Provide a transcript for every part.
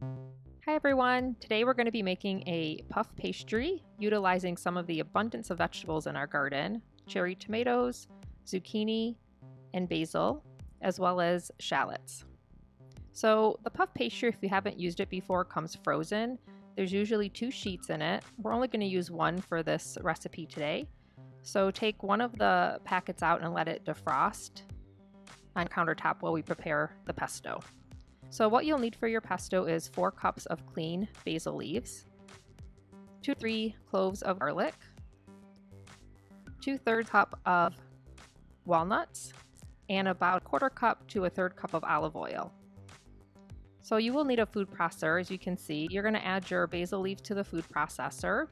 Hi everyone! Today we're going to be making a puff pastry utilizing some of the abundance of vegetables in our garden, cherry tomatoes, zucchini, and basil, as well as shallots. So the puff pastry, if you haven't used it before, comes frozen. There's usually 2 sheets in it. We're only going to use one for this recipe today. So take one of the packets out and let it defrost on countertop while we prepare the pesto. So what you'll need for your pesto is 4 cups of clean basil leaves, 2-3 cloves of garlic, 2/3 cup of walnuts, and about 1/4 cup to 1/3 cup of olive oil. So you will need a food processor. As you can see, you're going to add your basil leaves to the food processor.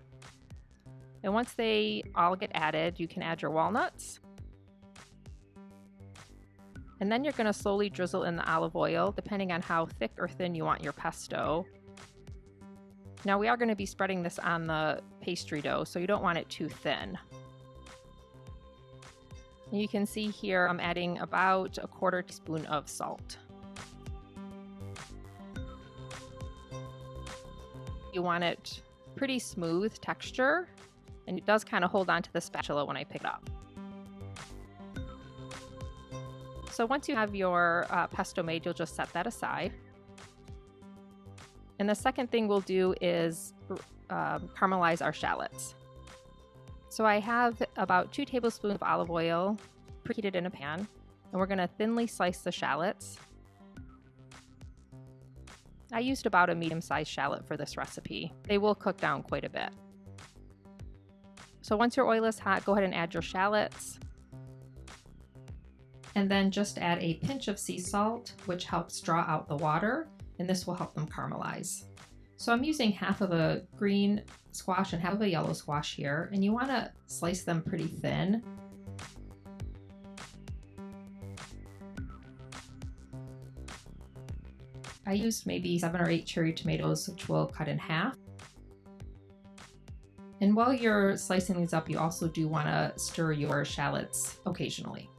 And once they all get added, you can add your walnuts. And then you're going to slowly drizzle in the olive oil, depending on how thick or thin you want your pesto. Now we are going to be spreading this on the pastry dough, so you don't want it too thin. And you can see here I'm adding about 1/4 teaspoon of salt. You want it pretty smooth texture, and it does kind of hold on to the spatula when I pick it up. So once you have your pesto made, you'll just set that aside. And the second thing we'll do is caramelize our shallots. So I have about 2 tablespoons of olive oil preheated in a pan, and we're going to thinly slice the shallots. I used about a medium-sized shallot for this recipe. They will cook down quite a bit. So once your oil is hot, go ahead and add your shallots. And then just add a pinch of sea salt, which helps draw out the water, and this will help them caramelize. So I'm using half of a green squash and half of a yellow squash here, and you want to slice them pretty thin. I used maybe 7 or 8 cherry tomatoes, which we'll cut in half. And while you're slicing these up, you also do want to stir your shallots occasionally.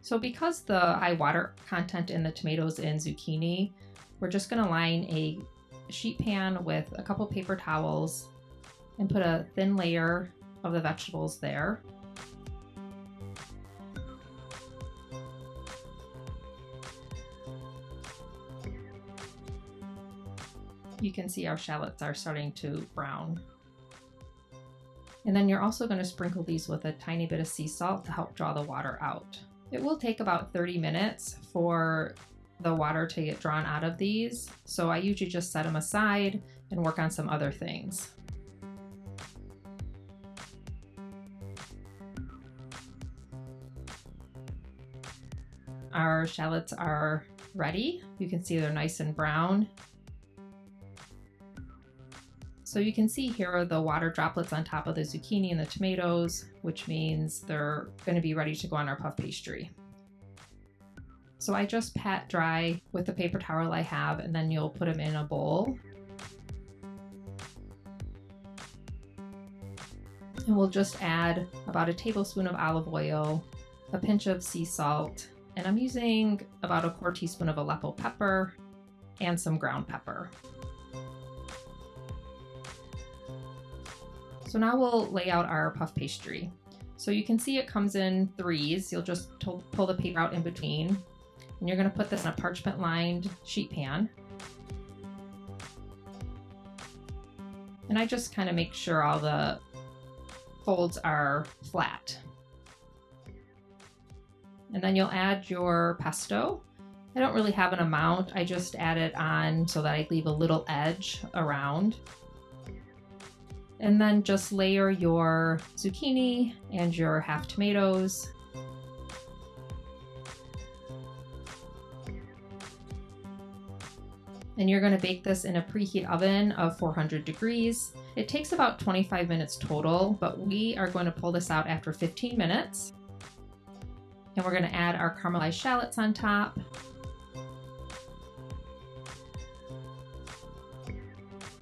So because the high water content in the tomatoes and zucchini, we're just going to line a sheet pan with a couple paper towels and put a thin layer of the vegetables there. You can see our shallots are starting to brown. And then you're also going to sprinkle these with a tiny bit of sea salt to help draw the water out. It will take about 30 minutes for the water to get drawn out of these, so I usually just set them aside and work on some other things. Our shallots are ready. You can see they're nice and brown. So you can see here are the water droplets on top of the zucchini and the tomatoes, which means they're going to be ready to go on our puff pastry. So I just pat dry with the paper towel I have, and then you'll put them in a bowl. And we'll just add about a tablespoon of olive oil, a pinch of sea salt, and I'm using about 1/4 teaspoon of Aleppo pepper and some ground pepper. So now we'll lay out our puff pastry. So you can see it comes in 3s. You'll just pull the paper out in between. And you're going to put this in a parchment lined sheet pan. And I just kind of make sure all the folds are flat. And then you'll add your pesto. I don't really have an amount. I just add it on so that I leave a little edge around. And then just layer your zucchini and your half tomatoes. And you're going to bake this in a preheat oven of 400 degrees. It takes about 25 minutes total, but we are going to pull this out after 15 minutes. And we're going to add our caramelized shallots on top.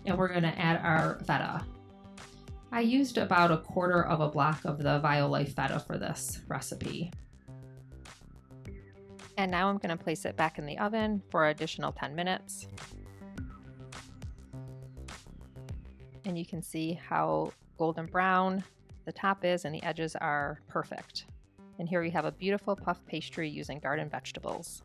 And we're going to add our feta. I used about 1/4 of a block of the Violife feta for this recipe. And now I'm going to place it back in the oven for an additional 10 minutes. and you can see how golden brown the top is and the edges are perfect. And here we have a beautiful puff pastry using garden vegetables.